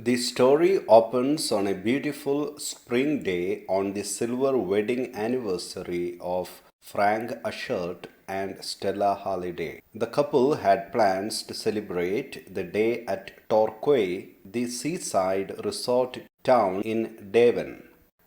The story opens on a beautiful spring day on the silver wedding anniversary of Frank Ashert and Stella Halliday. The couple had plans to celebrate the day at Torquay, the seaside resort town in Devon.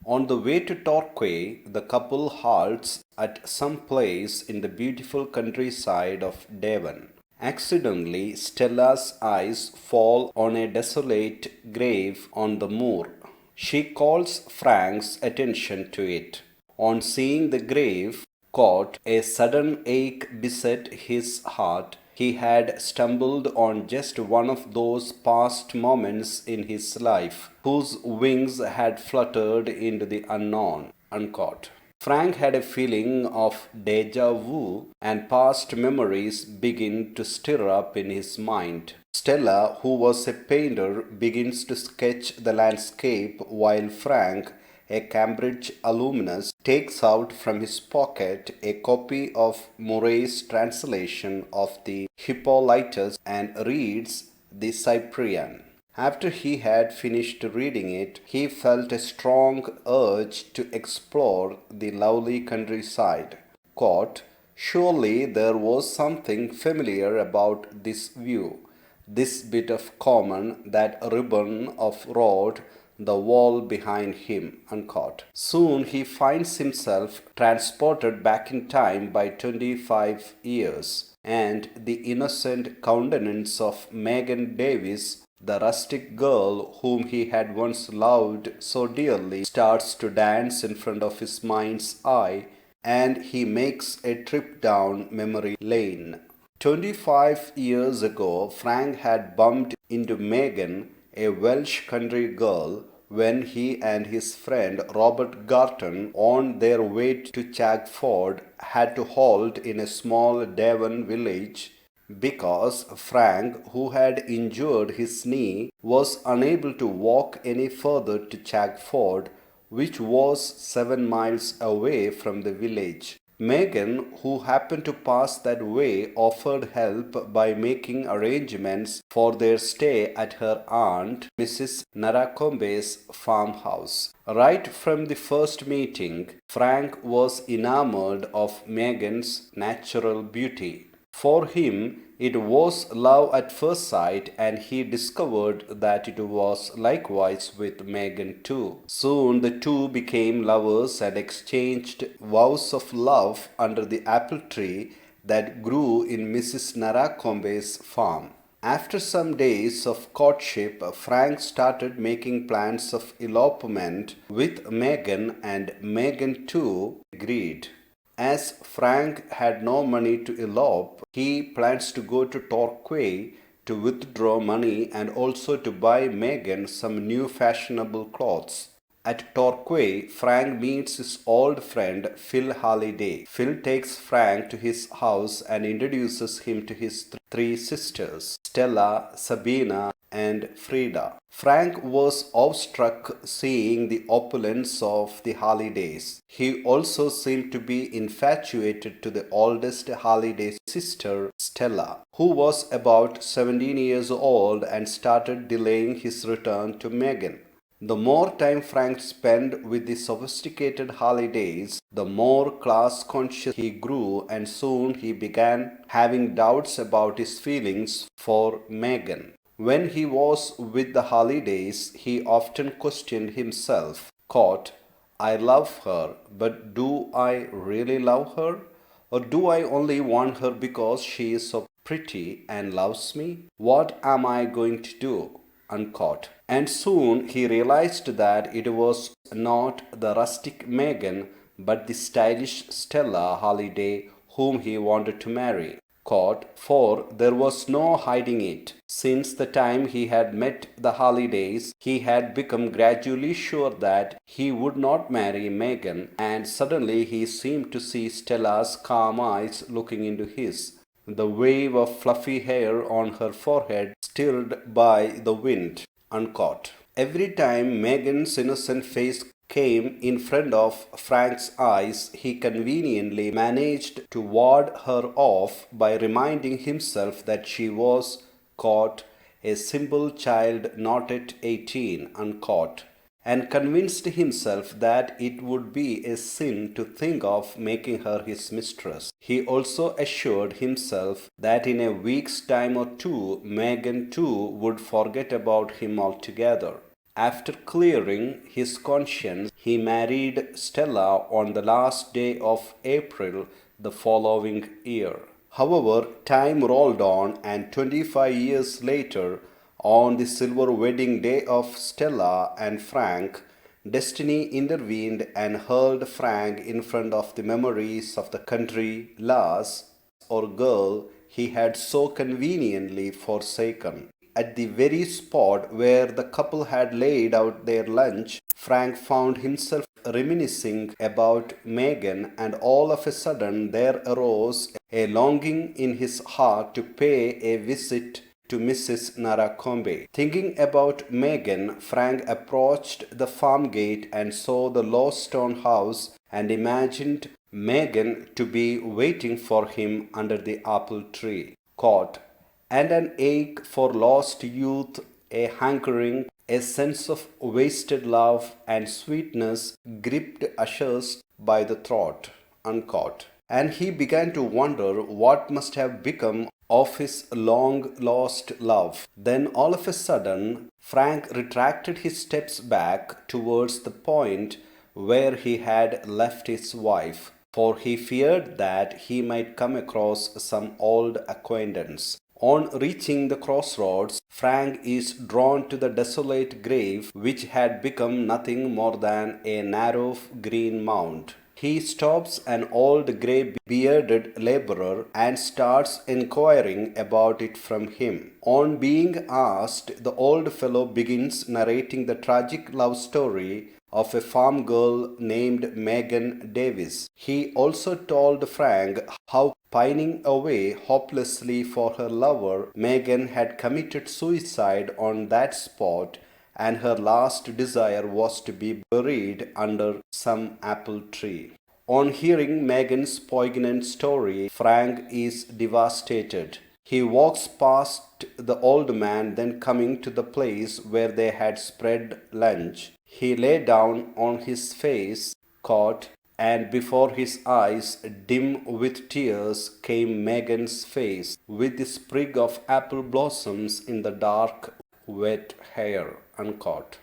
On the way to Torquay, the couple halts at some place in the beautiful countryside of Devon. Accidentally, Stella's eyes fall on a desolate grave on the moor. She calls Frank's attention to it. On seeing the grave, caught a sudden ache beset his heart. He had stumbled on just one of those past moments in his life, whose wings had fluttered into the unknown, uncaught. Frank had a feeling of deja vu, and past memories begin to stir up in his mind. Stella, who was a painter, begins to sketch the landscape while Frank, a Cambridge alumnus, takes out from his pocket a copy of Murray's translation of the Hippolytus and reads the Cyprian. After he had finished reading it, he felt a strong urge to explore the lovely countryside. Quote, surely there was something familiar about this view, this bit of common, that ribbon of road, the wall behind him. Unquote. Soon he finds himself transported back in time by 25 years, and the innocent countenance of Megan Davis, the rustic girl whom he had once loved so dearly, starts to dance in front of his mind's eye, and he makes a trip down memory lane. 25 years ago, Frank had bumped into Megan, a Welsh country girl, when he and his friend Robert Garton, on their way to Chagford, had to halt in a small Devon village because Frank, who had injured his knee, was unable to walk any further to Chagford, which was 7 miles away from the village. Megan, who happened to pass that way, offered help by making arrangements for their stay at her aunt, Mrs. Naracombe's farmhouse. Right from the first meeting, Frank was enamored of Megan's natural beauty. For him, it was love at first sight, and he discovered that it was likewise with Megan too. Soon the two became lovers and exchanged vows of love under the apple tree that grew in Mrs. Naracombe's farm. After some days of courtship, Frank started making plans of elopement with Megan, and Megan too agreed. As Frank had no money to elope, he plans to go to Torquay to withdraw money and also to buy Megan some new fashionable clothes. At Torquay, Frank meets his old friend Phil Halliday. Phil takes Frank to his house and introduces him to his three sisters, Stella, Sabina, and Frida. Frank was awestruck seeing the opulence of the Hallidays. He also seemed to be infatuated to the oldest Halliday's sister, Stella, who was about 17 years old and started delaying his return to Megan. The more time Frank spent with the sophisticated Hallidays, the more class conscious he grew, and soon he began having doubts about his feelings for Megan. When he was with the Hallidays, he often questioned himself, quote, I love her, but do I really love her? Or do I only want her because she is so pretty and loves me? What am I going to do? Unquote. And soon he realized that it was not the rustic Megan, but the stylish Stella Halliday whom he wanted to marry. Quote, for there was no hiding it. Since the time he had met the Hallidays, he had become gradually sure that he would not marry Megan, and suddenly he seemed to see Stella's calm eyes looking into his, the wave of fluffy hair on her forehead stirred by the wind. Uncaught. Every time Megan's innocent face came in front of Frank's eyes, he conveniently managed to ward her off by reminding himself that she was caught a simple child not yet 18, unquote, and convinced himself that it would be a sin to think of making her his mistress. He also assured himself that in a week's time or two, Megan too would forget about him altogether. After clearing his conscience, he married Stella on the last day of April the following year. However, time rolled on, and 25 years later, on the silver wedding day of Stella and Frank, destiny intervened and hurled Frank in front of the memories of the country lass or girl he had so conveniently forsaken. At the very spot where the couple had laid out their lunch, Frank found himself reminiscing about Megan, and all of a sudden there arose a longing in his heart to pay a visit to Mrs. Naracombe. Thinking about Megan, Frank approached the farm gate and saw the low stone house and imagined Megan to be waiting for him under the apple tree. Caught and an ache for lost youth, a hankering, a sense of wasted love and sweetness gripped Ushers by the throat, uncaught. And he began to wonder what must have become of his long lost love. Then, all of a sudden, Frank retracted his steps back towards the point where he had left his wife, for he feared that he might come across some old acquaintance. On reaching the crossroads, Frank is drawn to the desolate grave, which had become nothing more than a narrow green mound. He stops an old grey bearded laborer and starts inquiring about it from him. On being asked, the old fellow begins narrating the tragic love story of a farm girl named Megan Davis. He also told Frank how, pining away hopelessly for her lover, Megan had committed suicide on that spot, and her last desire was to be buried under some apple tree. On hearing Megan's poignant story, Frank is devastated. He walks past the old man, then coming to the place where they had spread lunch, he lay down on his face, caught, and before his eyes, dim with tears, came Megan's face, with the sprig of apple blossoms in the dark, wet hair, uncaught.